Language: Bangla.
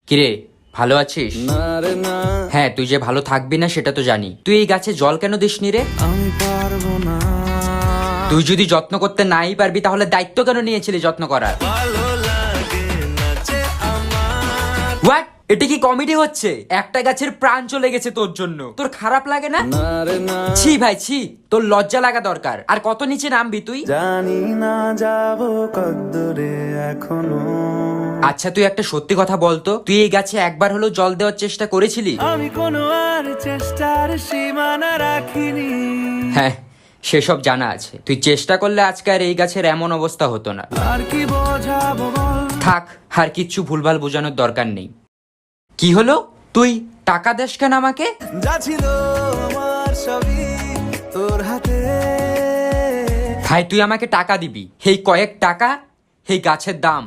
কিরে, ভালো আছিস? হ্যাঁ, তুই যে ভালো থাকবি না সেটা তো জানি। তুই এই গাছে জল কেন দিসনি রে? আমি পারবো না। তুই যদি যত্ন করতে নাই পারবি তাহলে দায়িত্ব কেন নিয়েছিলি যত্ন করার? ভালো লাগে না যে আমার। হোয়াট? এটা কি কমেডি হচ্ছে? একটা গাছের প্রাণ চলে গেছে তোর জন্য, তোর খারাপ লাগে না? না রে না, ছি ভাই ছি, তোর লজ্জা লাগা দরকার। আর কত নিচে নামবি তুই? জানি না যাব কদ্দূরে এখনো। আচ্ছা তুই একটা সত্যি কথা বলতো, তুই এই গাছে একবার হলেও জল দেওয়ার চেষ্টা করেছিলি? আমি কোনো আর চেষ্টার সীমানা রাখিনি। হ্যাঁ, সেসব জানা আছে। তুই চেষ্টা করলে আজকে আর এই গাছের এমন অবস্থা হতো না। আর কি বোঝাবো বল। থাক, আর কিচ্ছু ভুলভাল বোঝানোর দরকার নেই। কি হলো? তুই টাকা দেস কেন আমাকে? যা ছিল আমার সবই তোর হাতে। ভাই তুই আমাকে টাকা দিবি, এই কয়েক টাকা এই গাছের দাম।